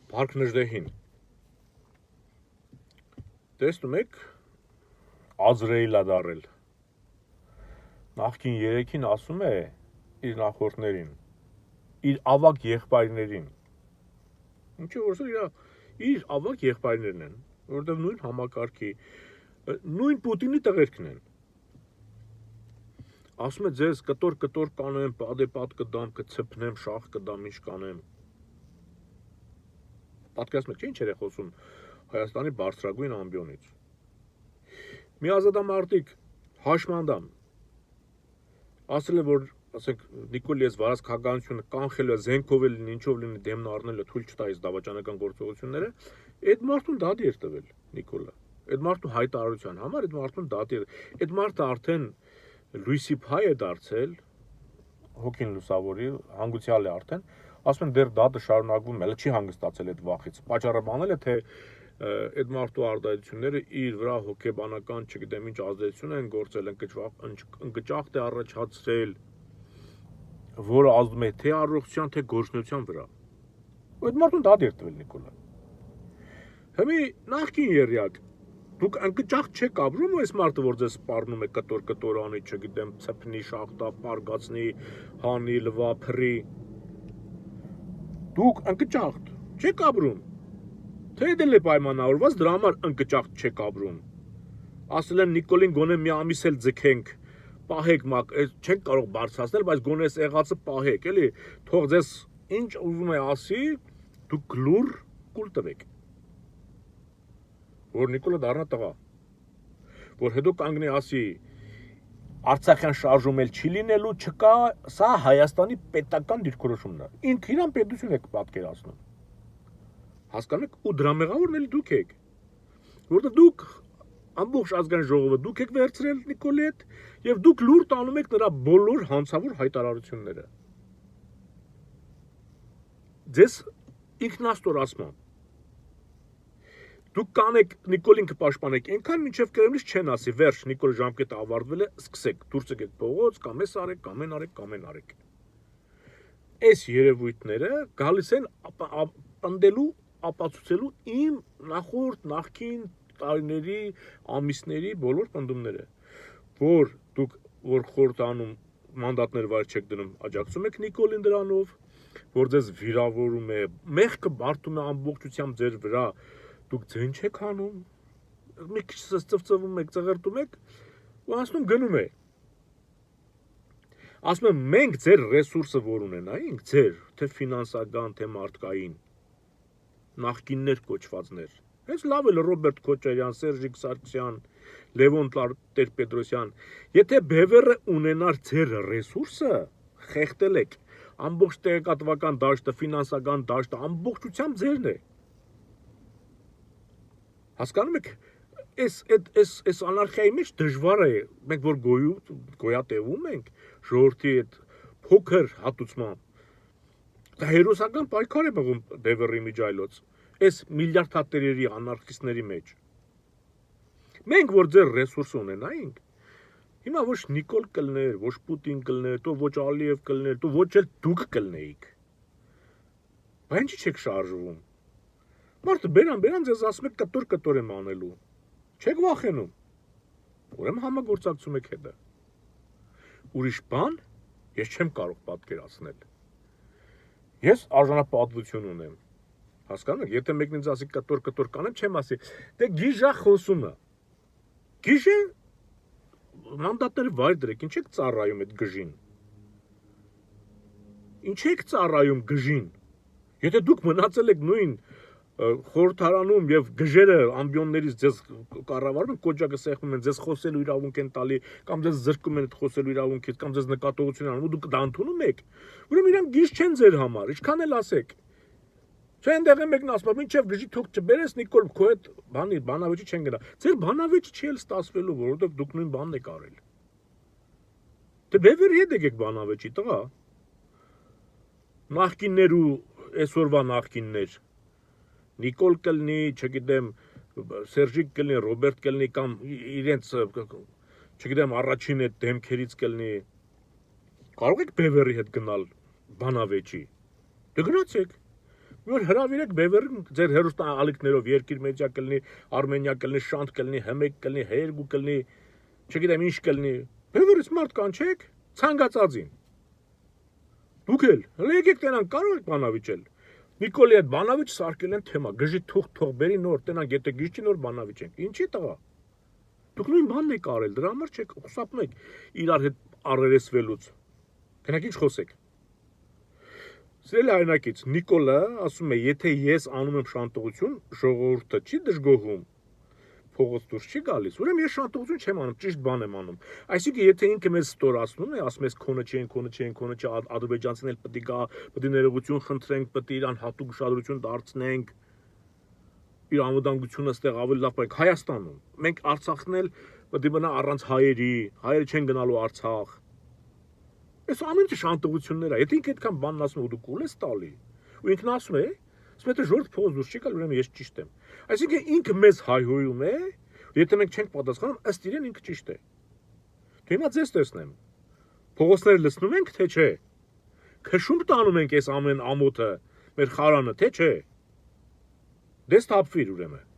Park Նժդեհին։ Տեսնում եք, Ազրեիլա դարել։ Նախքին 3-ին ասում է իր նախորդներին, իր ավակ եղբայրներին։ Ինչու որ իր ավակ եղբայրներն են, որովհետև նույն համակարգի, նույն Պուտինի տղերքն են։ Ասում է ձեզ կտոր կանեմ, պատեպատ կդամ, կցփնեմ, շախ կդամ, ինչ կանեմ։ Պատկերացնում եք, ինչ էր խոսում Հայաստանի բարձրագույն ամբիոնից։ Մի ազատամարտիկ հաշմանդամ ասել է, որ ասենք Նիկոլ ես վարած քաղաքականությունը կանխելու է, զենքով էլ ինչով լինի դեմն առնելը թույլ չտայիս դավաճանական գործողությունները, այդ մարդուն դատի էր տվել Նիկոլը։ Այդ մարդու հայտարարության համար այդ մարդուն դատի էր։ Այդ մարդը արդեն լույսի փայ է դարձել, հոգին լուսավորի, հանգուցյալ է արդեն, ասում են դեռ դատը շարունակվում է, չի հանգստացել այդ վախից։ Պատճառը բանել է, թե այդ մարդու արտահայտությունները իր վրա հոգեբանական, չգիտեմ ինչ ազդեցություն են գործել, ընկճախտ է առաջացրել, որը ազդում է թե առողջության, թե գործունեության վրա։ Այդ մարդուն դատի էր տվել Նիկոլը։ Հիմա նախքին երյակ դուք ընկճախտ չեք ապրում, այս մարդը որ ձեզ սպառնում է կտոր անի, չգիտեմ, ցփնի, շախտա, պարգացնի, հանի, լվա, փռի։ Դուք ընկճախտ չեք ապրում։ Թե դել է պայմանավորված, դրա համար ընկճախտ չեք ապրում։ Ասել են Նիկոլին գոնե մի ամիս էլ ձգենք, պահեք, չենք կարող բարձրացնել, բայց գոնե այս եղածը պահեք, էլի, թող ձեզ ինչ ուզում է ասի, դուք լուր կուլ տվեք։ Որ Նիկոլը դառնա տղա, որ հետո կանգնի ասի Արցախյան շարժում էլ չի լինելու, չկա, սա Հայաստանի պետական դիրքորոշումն է։ Ինքը իրան պետություն է պատկերացնում։ Հասկանում եք, ու դրա մեղավորն էլ դուք եք։ Որտեղ դուք ամբողջ ազգային ժողովը դուք եք վերցրել Նիկոլի հետ եւ դուք լուր տանում եք նրա բոլոր հանցավոր հայտարարությունները։ Ձեզ ինքնաստորացման։ Դուք կանեք Նիկոլին կպաշտպանեք, այնքան մինչև Կրեմլից չեն ասի, վերջ, Նիկոլի ժամկետը ավարտվել է, սկսեք, դուրս եկեք փողոց, կամ էս արեք, կամ այն արեք, կամ այն արեք։ Այս երևույթները գալիս են պնդելու, ապացուցելու իմ նախքին տարիների, ամիսների բոլոր պնդումները, որ դուք որ խորհրդանում մանդատներ վայր չեք դնում, աջակցում եք Նիկոլին դրանով, որ ձեզ վիրավորում է, մեղքը բարդում է ամբողջությամբ ձեր վրա, դուք ձեն չեք հանում, մի քիչ ծվծվում եք, ծղրտում եք, ու ասում գնում է։ Ասում եմ, մենք ձեր ռեսուրսը որ ունենայինք, ձեր, թե ֆինանսական, թե մարդկային, նախկիններ կոչվածներ, հենց լավ էլ Ռոբերտ Քոչարյան, Սերժիկ Սարգսյան, Լևոն Տեր-Պետրոսյան, եթե բևեռը ունենար ձեր ռեսուրսը, խեղտել եք, ամբողջ տեղեկատվական դաշտը, ֆինանսական դաշտը, ամբողջությամբ ձերն է։ Հասկանում եք, այս անարխիայի մեջ դժվար է, մենք որ գոյատևում ենք, ժողովրդի այդ փոքր հատուցմամբ, դա հերոսական պայքար է մղում Բևեռի միջայլոց, այս միլիարդատերերի անարխիստների մեջ։ Մենք որ ձեր ռեսուրս ունենայինք, հիմա ոչ Նիկոլ կլներ, ոչ Պուտին կլներ, то ոչ Ալիև կլներ, то ոչ էլ դուք կլնեիք։ Բայց ինչի՞ չեք շարժվում։ Մարդը բերան ձեզ ասում եք կտոր եմ անելու։ Չեք վախենում։ Ուրեմն համագործակցում եք հետը։ Ուրիշ բան ես չեմ կարող պատկերացնել։ Ես արժանապատվություն ունեմ։ Հասկանում եք, եթե մեկն ինձ ասի կտոր կանեմ, չեմ ասի, դե գիժա խոսումը։ Գիժը մանդատները վայր դրեք, ինչ եք ծառայում այդ գժին։ Ինչ եք ծառայում գժին։ Եթե դուք մնացել եք նույն խորհրդարանում եւ գժերը ամբիոններից ձեզ կառավարում են, կոճակը սեղմում են, ձեզ խոսելու իրավունք են տալի, կամ ձեզ զրկում են այդ խոսելու իրավունքից, կամ ձեզ նկատողություն անում, ու դուք դա ընդունում եք, ուրեմն իրանք գիժ չեն ձեր համար, ինչքան էլ ասեք։ Չէ, այնտեղ մեկն ասում է, մինչև գժի թող չբերես Նիկոլ, քո այդ բանավեճի չեն գնա։ Ձեր բանավեճը չի էլ ստացվելու, որովհետեւ դուք նույն բանն եք արել։ Դե բևերի հետ եկեք բանավեճի, տղա։ Նախկիններ ու այսօրվա նախկիններ։ Նիկոլ կլնի, չգիտեմ, Սերժիկ կլնի, Ռոբերտ կլնի կամ իրենց, չգիտեմ, առաջին այդ դեմքերից կլնի։ Կարող եք բևերի հետ գնալ բանավեճի։ Դե գնացեք։ Որ հրավիրեք բևեռին ձեր հերոստան ալիքներով երկիր մեջա կլինի, Արմենիա կլինի, Շանթ կլինի, Հմեկ կլինի, Հերգու կլինի, չգիտեմ ինչ կլինի։ Բևեռից մարդ կանչեք, ցանկացածին։ Դուք էլ եկեք տենան կարող եք բանավիճել։ Նիկոլի այդ բանավիճ սարքել են թեմա, գժի թող բերի նոր տենան գետե գիչի նոր բանավիճենք։ Ինչի՞ տղա։ Դուք նույն բանն եք արել, դրա համար չեք խուսափում եք իրար հետ առերեսվելուց։ Գնաք ինչ խոսեք։ Սիրելի հայրենակից, Նիկոլը ասում է, եթե ես անում եմ շանտողություն, ժողովուրդը չի դժգոհում, փողոց դուրս չի գալիս, ուրեմն ես շանտողություն չեմ անում, ճիշտ բան եմ անում։ Այսինքն, եթե ինքը մեզ ստորացնում է, ասում է, քոնը չէ, ադրբեջանցիներ պետք է գա, պետք է ներողություն խնդրենք, պետք է իրան հատուկ ուշադրություն դարձնենք, իր անվտանգությունը ստեղ ավելի լավ πάει Հայաստանում։ Մենք Արցախն էլ պետք է մնա առանց հայերի, հայերը չեն գնալու Արցախ։ Այս ամենը շանտողություններ է։ Եթե ինքը այդքան բանն ասում ու դու կուլ ես տալի, ու ինքն ասում է, ասում է ժողովուրդ փողոց դուրս չի գալ, ուրեմն ես ճիշտ եմ։ Այսինքն ինքը մեզ հայհոյում է, եթե մենք չենք պատասխանում, ըստ իրեն ինքը ճիշտ է։ Դու հիմա ձեզ տեսնեմ։ Փողոցները լցնում ենք, թե չէ։ Քշում տանում ենք այս ամեն ամոթը, մեր խարանը, թե չէ։ Դες թափվիր ուրեմն։